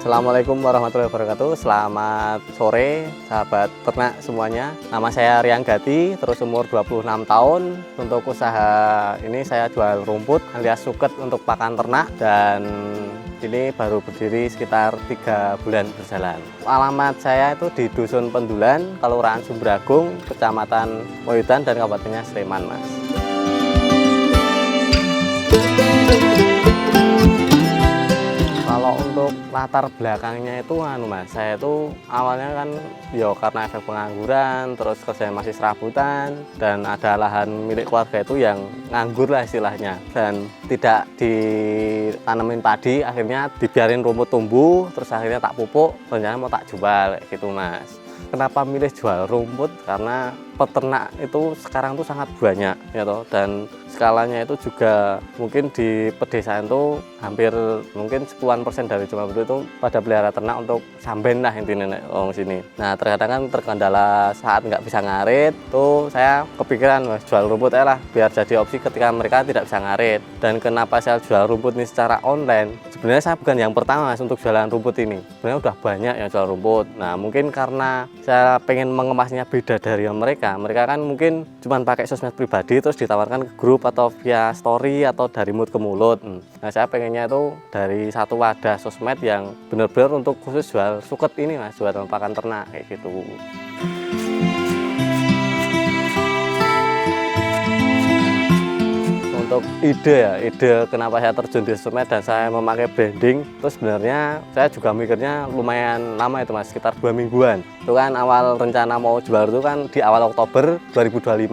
Assalamualaikum warahmatullahi wabarakatuh. Selamat sore sahabat ternak semuanya. Nama saya Riang Gati, terus umur 26 tahun. Untuk usaha ini saya jual rumput alias suket untuk pakan ternak, dan ini baru berdiri sekitar 3 bulan berjalan. Alamat saya itu di Dusun Pendulan, Kelurahan Sumbragung, Kecamatan Moyudan dan Kabupaten Sleman, Mas. Kalau untuk latar belakangnya itu Mas, saya itu awalnya kan karena efek pengangguran, terus kerjanya masih serabutan, dan ada lahan milik keluarga itu yang nganggur lah istilahnya, dan tidak ditanemin padi, akhirnya dibiarin rumput tumbuh, terus akhirnya tak pupuk, rencana mau tak jual gitu, Mas. Kenapa milih jual rumput? Karena peternak itu sekarang tuh sangat banyak ya toh, dan skalanya itu juga mungkin di pedesaan itu hampir mungkin 10% dari jumlah penduduk itu pada pelihara ternak untuk samben lah intinya orang sini. Nah terkadang kan terkendala saat nggak bisa ngarit, tuh saya kepikiran jual rumput lah biar jadi opsi ketika mereka tidak bisa ngarit. Dan kenapa saya jual rumput ini secara online? Sebenarnya saya bukan yang pertama Mas untuk jualan rumput ini. Sebenarnya udah banyak yang jual rumput. Nah mungkin karena saya pengen mengemasnya beda dari mereka kan mungkin cuma pakai sosmed pribadi terus ditawarkan ke grup atau via story atau dari mulut ke mulut. Nah saya pengennya itu dari satu wadah sosmed yang benar-benar untuk khusus jual suket ini Mas, jual pakan ternak kayak gitu. Untuk ide kenapa saya terjun di sosmed dan saya memakai branding, terus sebenarnya saya juga mikirnya lumayan lama itu Mas, sekitar 2 mingguan. Itu kan awal rencana mau jual itu kan di awal Oktober 2025.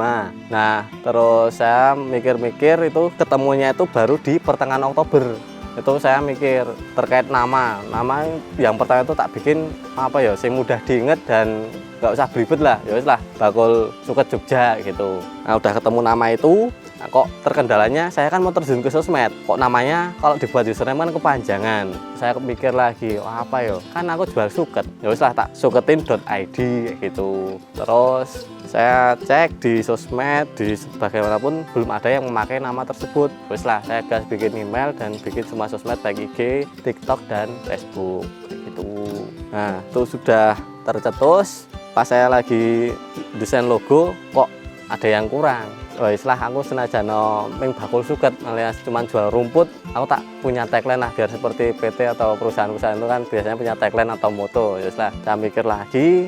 Nah terus saya mikir-mikir itu ketemunya itu baru di pertengahan Oktober. Itu saya mikir terkait nama yang pertama itu tak bikin sing mudah diinget dan nggak usah belibet lah, ya wis lah bakul suket Jogja gitu. Nah udah ketemu nama itu, nah, kok terkendalanya saya kan mau terjun ke sosmed, kok namanya kalau dibuat username kan kepanjangan. Saya mikir lagi kan aku jual suket, ya wis lah tak suketin.id gitu. Terus saya cek di sosmed, di bagaimanapun belum ada yang memakai nama tersebut. Wis lah saya gas bikin email dan bikin semua sosmed baik IG, TikTok dan Facebook gitu. Nah itu sudah tercetus. Pas saya lagi desain logo kok ada yang kurang. Islah aku senajan ming bakul suket alias cuma jual rumput, aku tak punya tagline lah biar seperti PT atau perusahaan-perusahaan itu kan biasanya punya tagline atau moto. Islah saya mikir lagi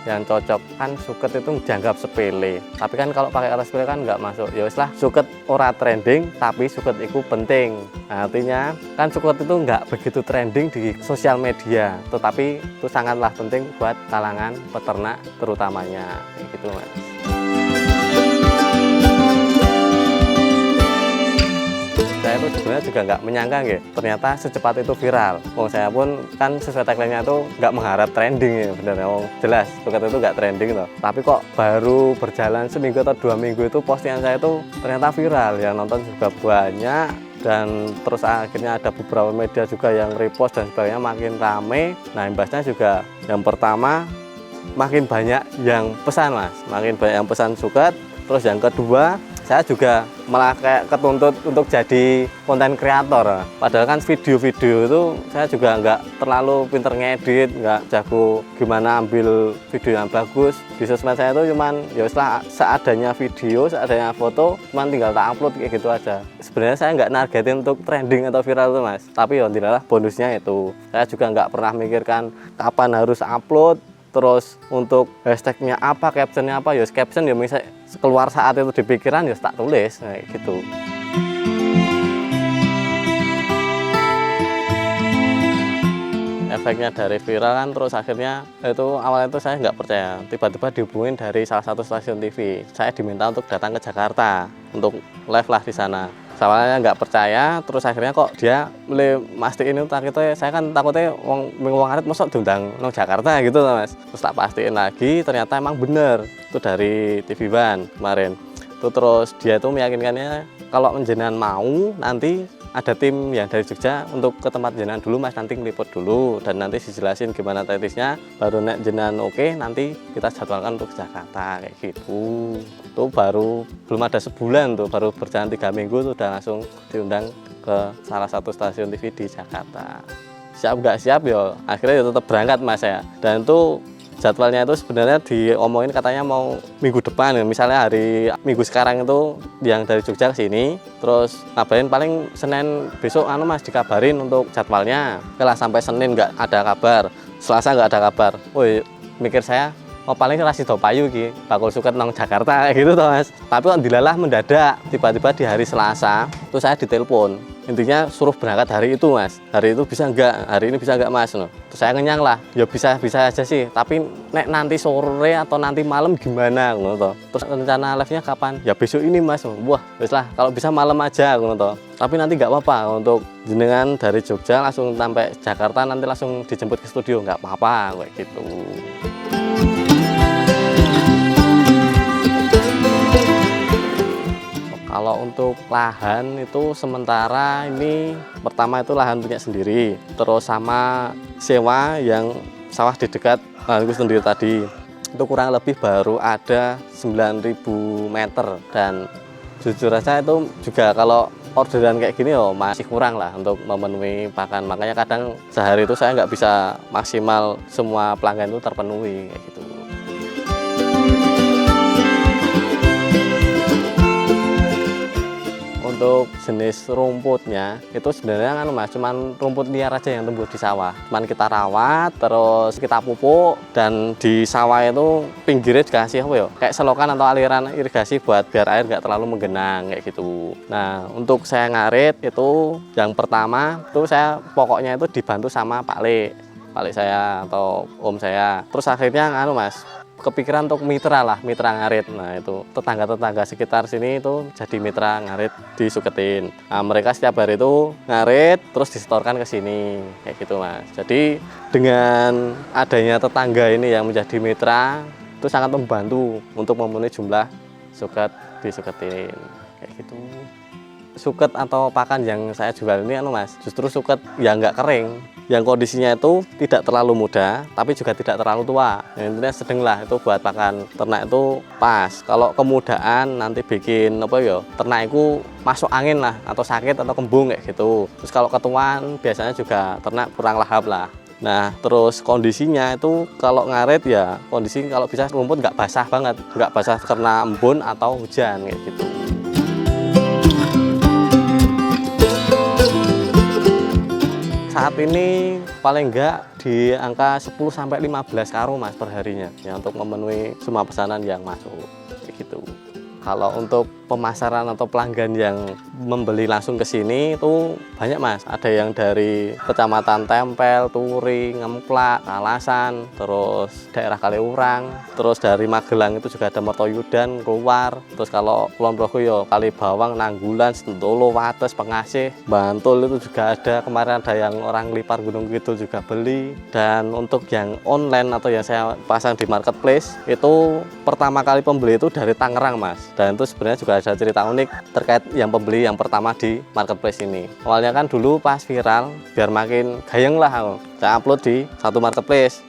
yang cocok, kan suket itu dianggap sepele, tapi kan kalau pakai kata sepele kan nggak masuk. Islah suket ora trending tapi suket itu penting. Nah, artinya kan suket itu nggak begitu trending di sosial media, tetapi itu sangatlah penting buat kalangan peternak terutamanya gitu Mas. Saya itu sebenarnya juga nggak menyangka ternyata secepat itu viral. Saya pun kan sesuai tagline-nya itu nggak mengharap trending ya bener. Jelas suket itu nggak trending toh. Tapi kok baru berjalan seminggu atau 2 minggu itu postingan saya itu ternyata viral, yang nonton juga banyak, dan terus akhirnya ada beberapa media juga yang repost dan sebagainya, makin rame. Nah imbasnya juga yang pertama makin banyak yang pesan Mas, makin banyak yang pesan suket. Terus yang kedua saya juga malah kayak ketuntut untuk jadi konten kreator. Padahal kan video-video itu saya juga nggak terlalu pinter ngedit, nggak jago gimana ambil video yang bagus. Di sosmed saya itu cuman seadanya video, seadanya foto, cuman tinggal tak upload kayak gitu aja. Sebenarnya saya nggak nargetin untuk trending atau viral itu Mas, tapi alhamdulillah bonusnya itu. Saya juga nggak pernah mikirkan kapan harus upload, terus untuk hashtagnya apa, captionnya apa, caption misalnya keluar saat itu di pikiran tak tulis kayak gitu. Efeknya dari viral kan, terus akhirnya itu awalnya itu saya nggak percaya, tiba-tiba dihubungin dari salah satu stasiun TV. Saya diminta untuk datang ke Jakarta untuk live lah di sana. Awalnya nggak percaya, terus akhirnya kok dia mastiin itu saya kan takutnya wong ngarit mosok diundang nang Jakarta gitu Mas. Terus tak pastiin lagi ternyata emang bener itu dari TV One kemarin. Itu terus dia itu meyakinkannya kalau jenengan mau nanti ada tim yang dari Jogja untuk ke tempat jenengan dulu Mas, nanti ngeliput dulu dan nanti dijelasin gimana teknisnya, baru nek jenengan oke nanti kita jadwalkan untuk Jakarta kayak gitu. Itu baru belum ada sebulan tuh, baru berjalan 3 minggu tuh udah langsung diundang ke salah satu stasiun TV di Jakarta. siap nggak siap ya akhirnya ya tetap berangkat mas ya. Dan itu jadwalnya itu sebenarnya diomongin katanya mau minggu depan ya. Misalnya hari minggu sekarang itu yang dari Jogja ke sini, terus ngabarin paling Senin besok mas dikabarin untuk jadwalnya. Oke sampai Senin nggak ada kabar, Selasa nggak ada kabar. Woi mikir saya, oh paling rasih do payu ki, bakul suket nang Jakarta kayak gitu toh mas. Tapi kok dilalah mendadak, tiba-tiba di hari Selasa, terus saya ditelepon. Intinya suruh berangkat hari itu mas, hari itu bisa enggak, hari ini bisa enggak mas. No. Terus saya ngenyang lah, ya bisa aja sih, tapi nek nanti sore atau nanti malam gimana gitu. Terus rencana live-nya kapan? Ya besok ini mas. Wah wis lah, kalau bisa malam aja gitu. Tapi nanti nggak apa-apa untuk jenengan dari Jogja langsung sampai Jakarta, nanti langsung dijemput ke studio, nggak apa-apa kayak gitu. Kalau untuk lahan itu sementara ini pertama itu lahan punya sendiri, terus sama sewa yang sawah di dekat lahanku sendiri tadi itu kurang lebih baru ada 9.000 meter. Dan jujur aja itu juga kalau orderan kayak gini oh masih kurang lah untuk memenuhi pakan, makanya kadang sehari itu saya nggak bisa maksimal semua pelanggan itu terpenuhi kayak gitu. Untuk jenis rumputnya itu sebenarnya kan mas, cuman rumput liar aja yang tumbuh di sawah. Cuman kita rawat, terus kita pupuk, dan di sawah itu pinggirnya dikasih apa ya? Kayak selokan atau aliran irigasi buat biar air nggak terlalu menggenang kayak gitu. Nah untuk saya ngarit itu yang pertama itu saya pokoknya itu dibantu sama Pak Le saya atau Om saya. Terus akhirnya mas kepikiran untuk mitra ngarit. Nah itu tetangga-tetangga sekitar sini itu jadi mitra ngarit, disuketin. Nah, mereka setiap hari itu ngarit terus disetorkan ke sini kayak gitu mas. Jadi dengan adanya tetangga ini yang menjadi mitra itu sangat membantu untuk memenuhi jumlah suket disuketin kayak gitu. Suket atau pakan yang saya jual ini mas justru suket yang nggak kering, yang kondisinya itu tidak terlalu muda tapi juga tidak terlalu tua. Intinya sedang lah, itu buat pakan ternak itu pas. Kalau kemudaan nanti bikin apa ya, ternak itu masuk angin lah atau sakit atau kembung kayak gitu. Terus kalau ketuaan biasanya juga ternak kurang lahap lah. Nah terus kondisinya itu kalau ngarit ya kondisi kalau bisa rumput nggak basah banget, nggak basah karena embun atau hujan kayak gitu. Saat ini paling enggak di angka 10-15 karung mas perharinya ya untuk memenuhi semua pesanan yang masuk kayak gitu. Kalau untuk pemasaran atau pelanggan yang membeli langsung ke sini itu banyak mas. Ada yang dari Kecamatan Tempel, Turi, Ngemplak, Kalasan, terus daerah Kaliurang, terus dari Magelang itu juga ada Mertoyudan keluar. Terus kalau Kulon Progo ya Kalibawang, Nanggulan, Sentolo, Wates, Pengasih, Bantul itu juga ada. Kemarin ada yang orang Lipar Gunung Kidul juga beli. Dan untuk yang online atau yang saya pasang di marketplace itu pertama kali pembeli itu dari Tangerang mas. Dan itu sebenarnya juga ada cerita unik terkait yang pembeli yang pertama di marketplace ini. Awalnya kan dulu pas viral, biar makin gayeng lah, saya upload di satu marketplace.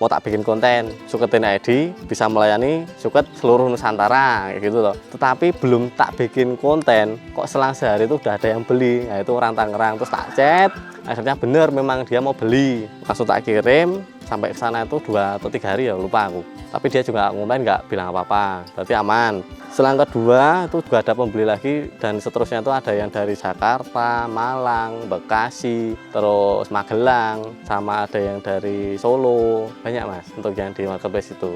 Mau tak bikin konten, Suketin ID bisa melayani suket seluruh Nusantara kayak gitu loh. Tetapi belum tak bikin konten, kok selang sehari itu udah ada yang beli. Nah itu orang Tangerang, terus tak chat, akhirnya bener memang dia mau beli. Langsung tak kirim, sampai ke sana itu 2 atau 3 hari ya lupa aku. Tapi dia juga ngomongin nggak bilang apa-apa, berarti aman. Selang kedua itu juga ada pembeli lagi dan seterusnya itu ada yang dari Jakarta, Malang, Bekasi, terus Magelang, sama ada yang dari Solo. Banyak mas untuk yang di marketplace itu.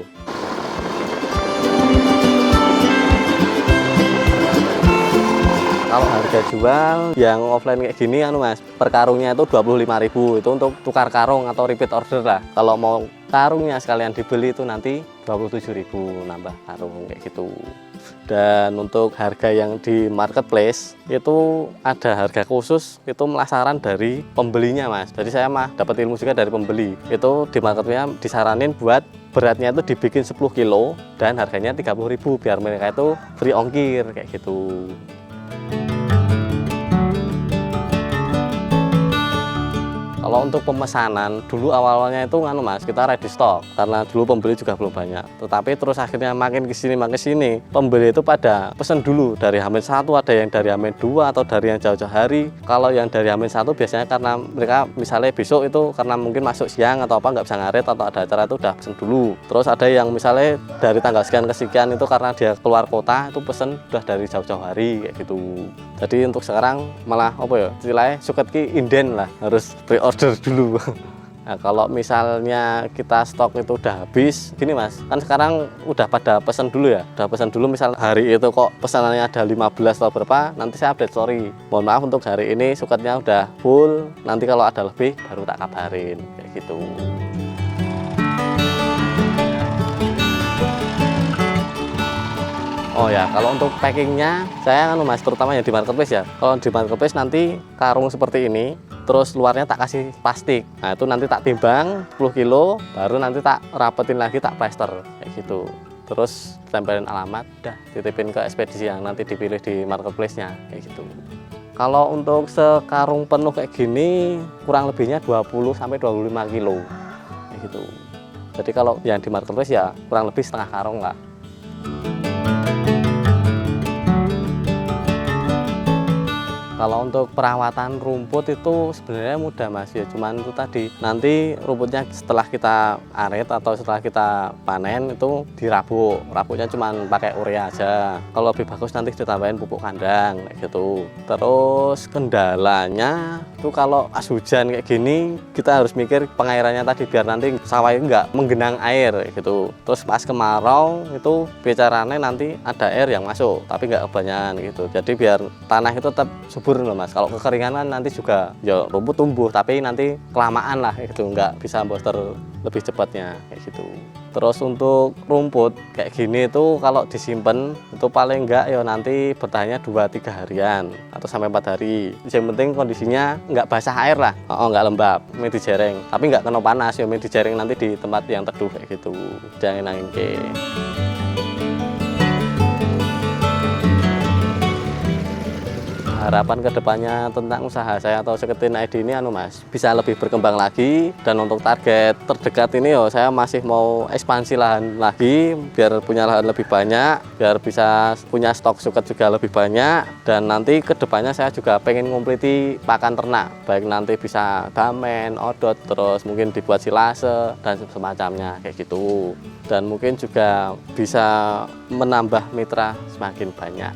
Kalau harga jual yang offline kayak gini mas, per karungnya itu 25.000, itu untuk tukar karung atau repeat order lah. Kalau mau karungnya sekalian dibeli itu nanti 27.000 nambah karung kayak gitu. Dan untuk harga yang di marketplace itu ada harga khusus, itu melasaran dari pembelinya mas. Jadi saya mah dapat ilmu juga dari pembeli. Itu di marketnya disaranin buat beratnya itu dibikin 10 kilo dan harganya 30.000 biar mereka itu free ongkir kayak gitu. Kalau untuk pemesanan dulu awalnya itu Mas, kita ready stock karena dulu pembeli juga belum banyak. Tetapi terus akhirnya makin kesini pembeli itu pada pesan dulu dari H-1, ada yang dari H-2 atau dari yang jauh-jauh hari. Kalau yang dari H-1 biasanya karena mereka misalnya besok itu karena mungkin masuk siang atau apa nggak bisa ngarit atau ada acara itu udah pesen dulu. Terus ada yang misalnya dari tanggal sekian ke sekian itu karena dia keluar kota itu pesen udah dari jauh-jauh hari kayak gitu. Jadi untuk sekarang malah apa ya istilahnya suket ki inden lah, harus pre-order dulu. Nah, kalau misalnya kita stok itu udah habis, gini Mas, kan sekarang udah pada pesan dulu ya. Udah pesan dulu misal hari itu kok pesanannya ada 15 atau berapa, nanti saya update story. Mohon maaf untuk hari ini suketnya udah full, nanti kalau ada lebih baru tak kabarin, kayak gitu. Oh ya, kalau untuk packingnya saya kan Mas, terutama yang di marketplace ya. Kalau di marketplace nanti karung seperti ini, terus luarnya tak kasih plastik. Nah itu nanti tak timbang 10 kilo, baru nanti tak rapetin lagi, tak plaster kayak gitu. Terus tempelin alamat, udah titipin ke ekspedisi yang nanti dipilih di marketplace-nya kayak gitu. Kalau untuk sekarung penuh kayak gini, kurang lebihnya 20 sampai 25 kilo kayak gitu. Jadi kalau yang di marketplace ya kurang lebih setengah karung lah. Kalau untuk perawatan rumput itu sebenarnya mudah Mas ya, cuman itu tadi nanti rumputnya setelah kita arit atau setelah kita panen itu dirabuk, rabuknya cuman pakai urea aja. Kalau lebih bagus nanti ditambahin pupuk kandang kayak gitu. Terus kendalanya itu kalau as hujan kayak gini kita harus mikir pengairannya tadi biar nanti sawah itu nggak menggenang air kayak gitu. Terus pas kemarau itu bicaranya nanti ada air yang masuk tapi nggak kebanyakan gitu. Jadi biar tanah itu tetap subur loh Mas. Kalau kekeringan kan nanti juga ya rumput tumbuh tapi nanti kelamaan lah gitu, nggak bisa booster lebih cepatnya kayak gitu. Terus untuk rumput kayak gini itu kalau disimpan itu paling enggak ya nanti bertahannya 2-3 harian atau sampai 4 hari. Yang penting kondisinya nggak basah air lah, nggak lembab, mie dijereng. Tapi nggak kena panas ya, mie dijereng nanti di tempat yang teduh kayak gitu. Jangan nangin ke. Harapan kedepannya tentang usaha saya atau Suketin ID ini Mas, bisa lebih berkembang lagi, dan untuk target terdekat ini saya masih mau ekspansi lahan lagi biar punya lahan lebih banyak, biar bisa punya stok suket juga lebih banyak, dan nanti kedepannya saya juga pengen ngumpliti pakan ternak, baik nanti bisa damen, odot, terus mungkin dibuat silase dan semacamnya kayak gitu, dan mungkin juga bisa menambah mitra semakin banyak.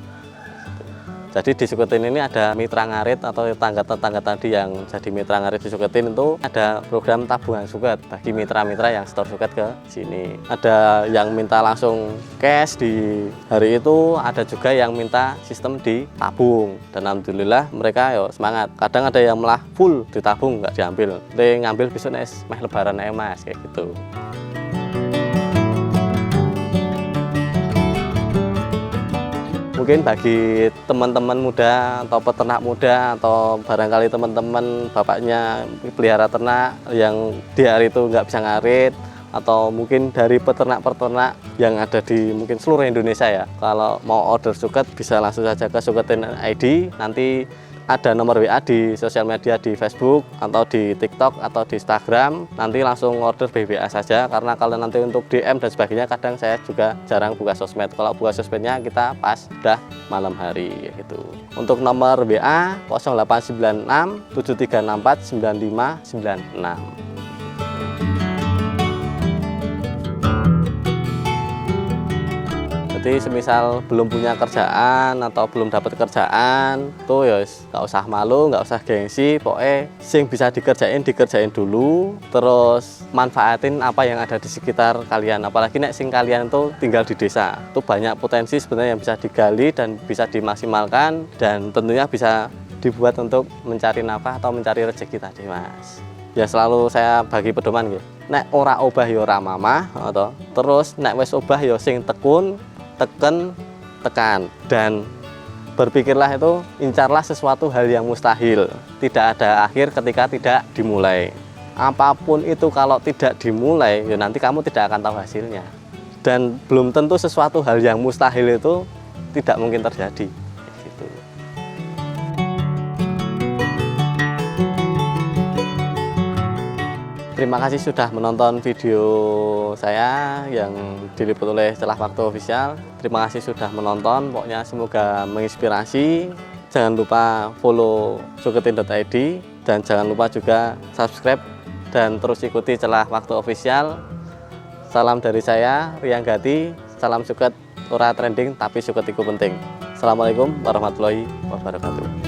Jadi di Suketin ini ada mitra ngarit atau tetangga-tetangga tadi yang jadi mitra ngarit di Suketin itu ada program tabungan suket bagi mitra-mitra yang store suket ke sini. Ada yang minta langsung cash di hari itu, ada juga yang minta sistem ditabung. Dan alhamdulillah mereka semangat. Kadang ada yang malah full ditabung nggak diambil. Dia ngambil besok meh lebaran Mas kayak gitu. Mungkin bagi teman-teman muda atau peternak muda atau barangkali teman-teman bapaknya pelihara ternak yang di hari itu nggak bisa ngarit, atau mungkin dari peternak-peternak yang ada di mungkin seluruh Indonesia ya, kalau mau order suket bisa langsung saja ke Suketin ID. Nanti ada nomor WA di sosial media, di Facebook atau di TikTok atau di Instagram. Nanti langsung order BBA saja, karena kalau nanti untuk DM dan sebagainya kadang saya juga jarang buka sosmed. Kalau buka sosmednya kita pas udah malam hari gitu. Untuk nomor WA 0896 7364 9596. Jadi semisal belum punya kerjaan atau belum dapat kerjaan tuh ya nggak usah malu, nggak usah gengsi, pokoknya sing bisa dikerjain dulu, terus manfaatin apa yang ada di sekitar kalian. Apalagi nek sing kalian tuh tinggal di desa, tuh banyak potensi sebenarnya yang bisa digali dan bisa dimaksimalkan, dan tentunya bisa dibuat untuk mencari nafkah atau mencari rezeki tadi Mas. Ya selalu saya bagi pedoman gitu. Nek ora obah ya ora mamah, atau terus nek wis obah ya sing tekun, tekan, dan berpikirlah itu, incarlah sesuatu hal yang mustahil. Tidak ada akhir ketika tidak dimulai. Apapun itu kalau tidak dimulai, ya nanti kamu tidak akan tahu hasilnya. Dan belum tentu sesuatu hal yang mustahil itu tidak mungkin terjadi. Gitu. Terima kasih sudah menonton video saya yang diliput oleh Celah Waktu Official. Terima kasih sudah menonton, pokoknya semoga menginspirasi. Jangan lupa follow suketin.id dan jangan lupa juga subscribe dan terus ikuti Celah Waktu Official. Salam dari saya, Riang Gati. Salam suket, ora trending tapi suket iku penting. Assalamualaikum warahmatullahi wabarakatuh.